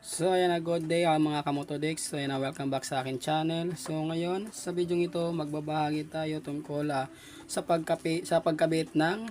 So ayan na, good day mga kamotodex. So ayan na, welcome back sa akin channel. So ngayon sa video ito magbabahagi tayo tungkol sa pagkabit ng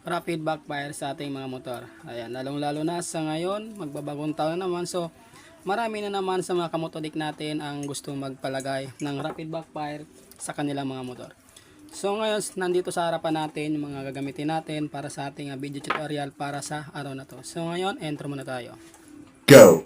rapid backfire sa ating mga motor. Ayan, lalong lalo na sa ngayon, magbabagong taon na naman. So marami na naman sa mga kamotodik natin ang gusto magpalagay ng rapid backfire sa kanilang mga motor. So ngayon nandito sa harapan natin yung mga gagamitin natin para sa ating video tutorial para sa araw na to. So ngayon, intro muna tayo. Go!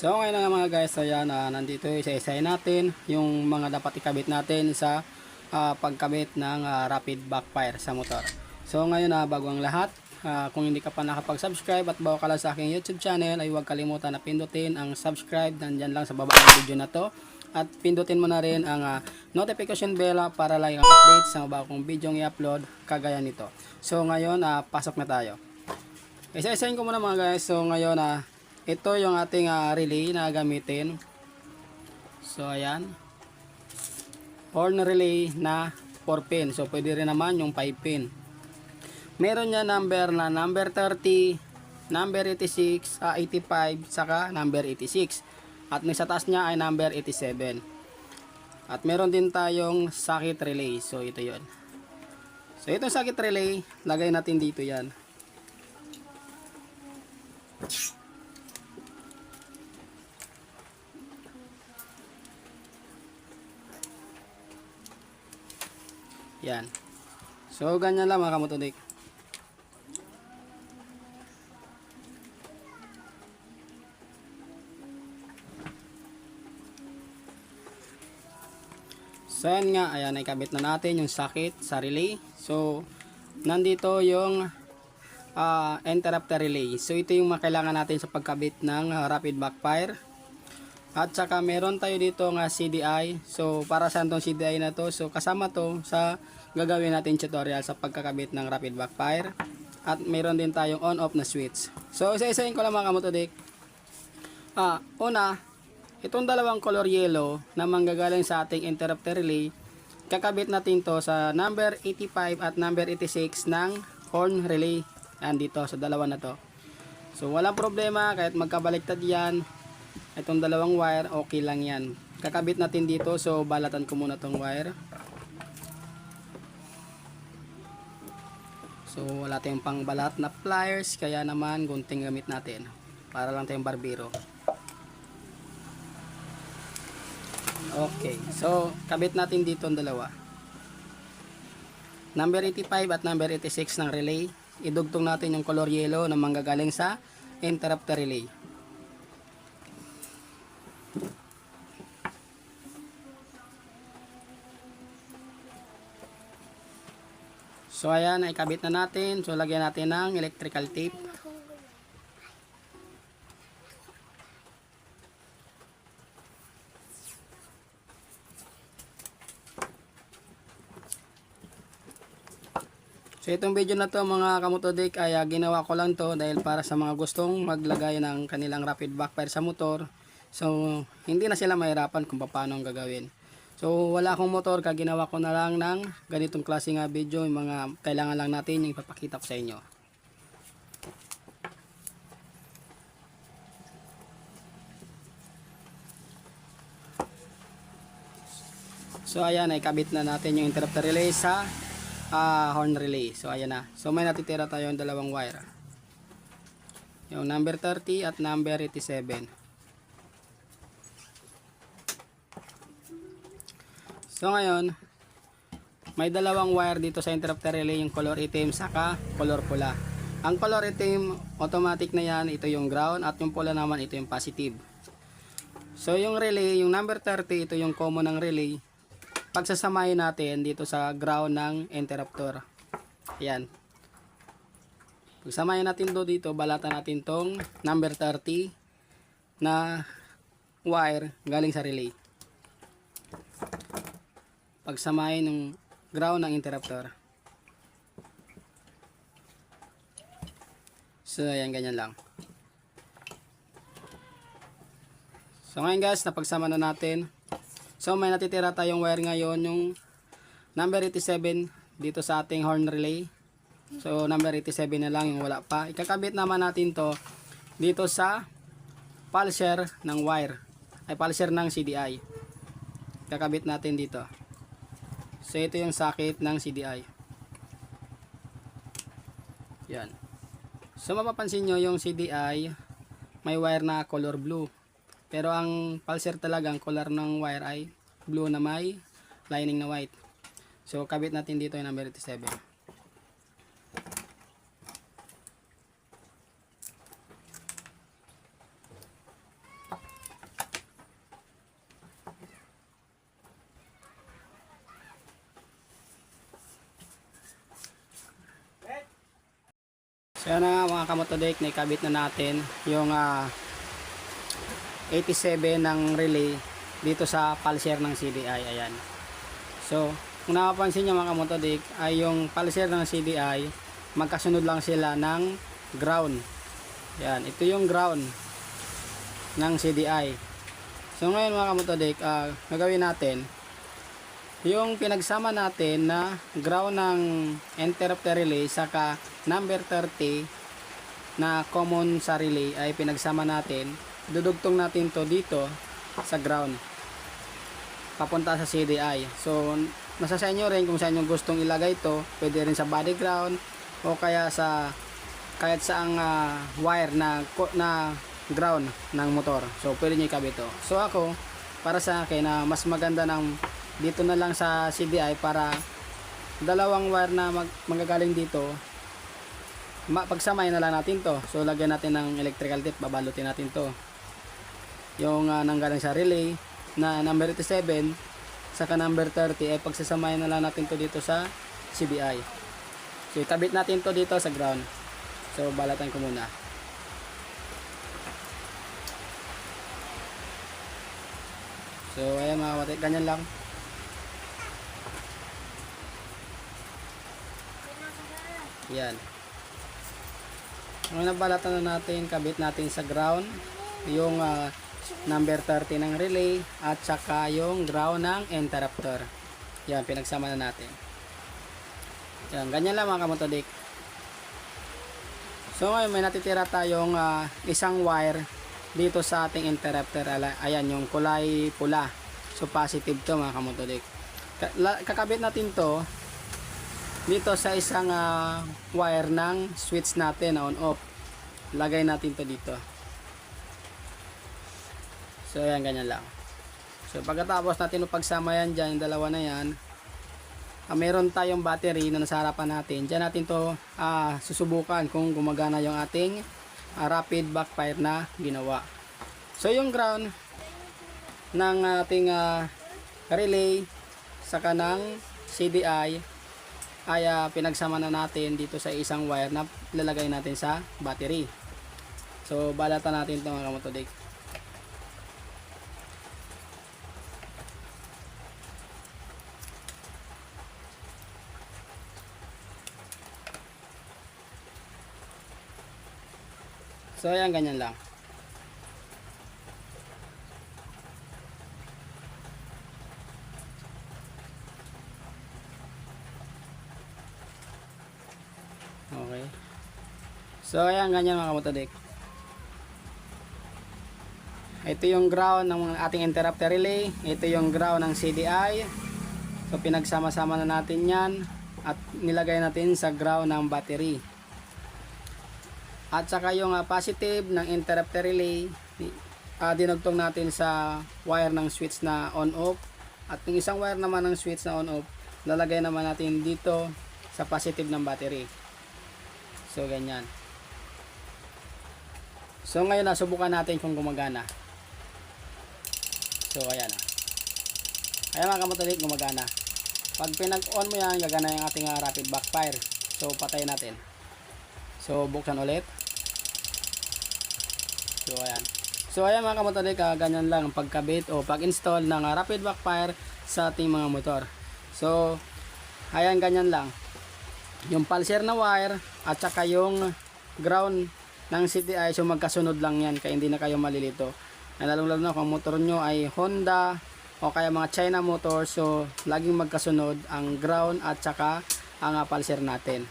So ngayon na nga mga guys, ayan, nandito isa-isay natin yung mga dapat ikabit natin sa pagkabit ng rapid backfire sa motor. So ngayon bago ang lahat, kung hindi ka pa nakapag-subscribe at bago ka lang sa aking YouTube channel, ay huwag kalimutan na pindutin ang subscribe, nandyan lang sa baba ng video na to. At pindutin mo na rin ang notification bell para lagi kang update sa bagong video i-upload kagaya nito. So ngayon, pasok na tayo. Isa-isayin ko muna mga guys. So ngayon, ito yung ating relay na gamitin. So ayan, horn relay na 4 pin. So pwede rin naman yung 5 pin. Meron niya number 30, number 86, 85, saka number 86. At may sa taas niya ay number 87. At meron din tayong socket relay. So ito yon. So itong socket relay, lagay natin dito yan. Yan. So ganyan lang mga kamotodik. So yan nga, ayan, ikabit na natin yung socket sa relay. So nandito yung interrupter relay. So ito yung kailangan natin sa pagkabit ng rapid backfire. At saka meron tayo dito nga CDI. So para saan tong CDI na to? So kasama to sa gagawin natin tutorial sa pagkakabit ng rapid backfire. At meron din tayong on-off na switch. So isa-isahin ko lang mga kamotodik. Una, itong dalawang color yellow na manggagaling sa ating interrupter relay, kakabit natin to sa number 85 at number 86 ng horn relay. Andito sa dalawa na to. So walang problema kahit magkabaliktad yan. Itong dalawang wire, okay lang yan. Kakabit natin dito, so balatan ko muna tong wire. So wala tayong pang balat na pliers, kaya naman gunting gamit natin. Para lang tayong barbero. Okay, so kabit natin dito ang dalawa. Number 85 at number 86 ng relay. Idugtong natin yung color yellow na manggagaling sa interrupter relay. So ayan, ikabit na natin. So lagyan natin ng electrical tape. So itong video na to mga kamotodik ay ginawa ko lang to dahil para sa mga gustong maglagay ng kanilang rapid backfire sa motor. So hindi na sila mahirapan kung paano ang gagawin. So wala akong motor, ginawa ko na lang ng ganitong klase nga video. Yung mga kailangan lang natin yung ipapakita ko sa inyo. So ayan, ikabit na natin yung interrupter relay sa horn relay. So ayan na. So may natitira tayo yung dalawang wire. Yung number 30 at number 87. So ngayon, may dalawang wire dito sa interrupter relay, yung color itim saka color pula. Ang color itim, automatic na yan, ito yung ground, at yung pula naman, ito yung positive. So yung relay, yung number 30, ito yung common ng relay. Pagsasamahin natin dito sa ground ng interrupter. Ayan. Pagsamahin natin dito, balatan natin tong number 30 na wire galing sa relay. Pagsamahin ng ground ng interrupter. So ayan, ganyan lang. So ngayon guys, napagsama na natin. So may natitira tayong wire ngayon, yung number 87 dito sa ating horn relay. So number 87 na lang yung wala pa. Ikakabit naman natin to dito sa pulser ng wire, ay pulser ng CDI. Ikakabit natin dito. So ito yung socket ng CDI. Yan. So mapapansin nyo yung CDI may wire na color blue. Pero ang pulser talaga, ang color ng wire ay blue na may lining na white. So kabit natin dito yung number 87. So yan na nga mga kamotodek, naikabit na natin yung 87 ng relay dito sa pulser ng CDI. Ayan. So kung napapansin nyo mga kamotodek, ay yung pulser ng CDI magkasunod lang sila ng ground. Yan, ito yung ground ng CDI. So ngayon mga kamotodek, gagawin natin yung pinagsama natin na ground ng interrupter relay saka number 30 na common sa relay ay pinagsama natin. Dudugtong natin to dito sa ground papunta sa CDI. So nasa sa inyo rin kung saan yung gustong ilagay to. Pwede rin sa body ground o kaya sa kahit saang wire na ground ng motor. So pwede nyo ikabit to. So ako, para sa akin na mas maganda ng dito na lang sa CDI para dalawang wire na magagaling dito, pagsamay na lang natin to. So lagyan natin ng electrical tape, babalutin natin to. Yung nanggaling sa relay na number 87 saka number 30 ay pagsasamahin na lang natin to dito sa CDI. So ikabit natin to dito sa ground. So balatan ko muna. So ayan mga kapatid, ganyan lang. Yan. Ang nabalatan na natin, kabit natin sa ground yung number 30 ng relay at saka yung ground ng interrupter. Yan, pinagsama na natin. Yan, ganyan lang mga kamotodik. So ngayon may natitira tayong isang wire dito sa ating interrupter. Ayan, yung kulay pula. So positive to mga kamotodik. Kakabit natin to dito sa isang wire ng switch natin na on off. Lagay natin to dito. So ayan, ganyan lang. So pagkatapos natin pagsama yan dyan, yung dalawa na yan, meron tayong battery na nasa harapan natin. Dyan natin to susubukan kung gumagana yung ating rapid backfire na ginawa. So yung ground ng ating relay saka ng CDI ay pinagsama na natin dito sa isang wire na lalagay natin sa battery. So balatan natin ito mga kamotodik. So ayan, ganyan lang. Okay. So ayan, ganyan mga kamotodik. Ito yung ground ng ating interrupter relay. Ito yung ground ng CDI. So pinagsama-sama na natin yan at nilagay natin sa ground ng battery. At saka yung positive ng interrupter relay, dinugtong natin sa wire ng switch na on-off. At yung isang wire naman ng switch na on-off, lalagay naman natin dito sa positive ng battery. So ganyan. So ngayon subukan natin kung gumagana. So ayan. Ayan mga kamotodik, gumagana. Pag pinag-on mo yan, gagana yung ating rapid backfire. So patayin natin. So buksan ulit. So ayan. So ayan mga kamotodik, ganyan lang ang pagkabit o pag-install ng rapid backfire sa ating mga motor. So ayan, ganyan lang. Yung pulser na wire at saka yung ground ng CDI, so magkasunod lang yan kaya hindi na kayo malilito. Lalong lalo na kung motor nyo ay Honda o kaya mga China motor, so laging magkasunod ang ground at saka ang pulser natin.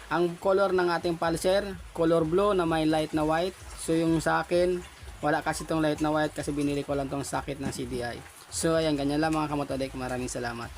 Ang color ng ating pulser, color blue na may light na white. So yung sa akin, wala kasi itong light na white kasi binili ko lang itong socket ng CDI. So ayan, ganyan lang mga kamotodik. Maraming salamat.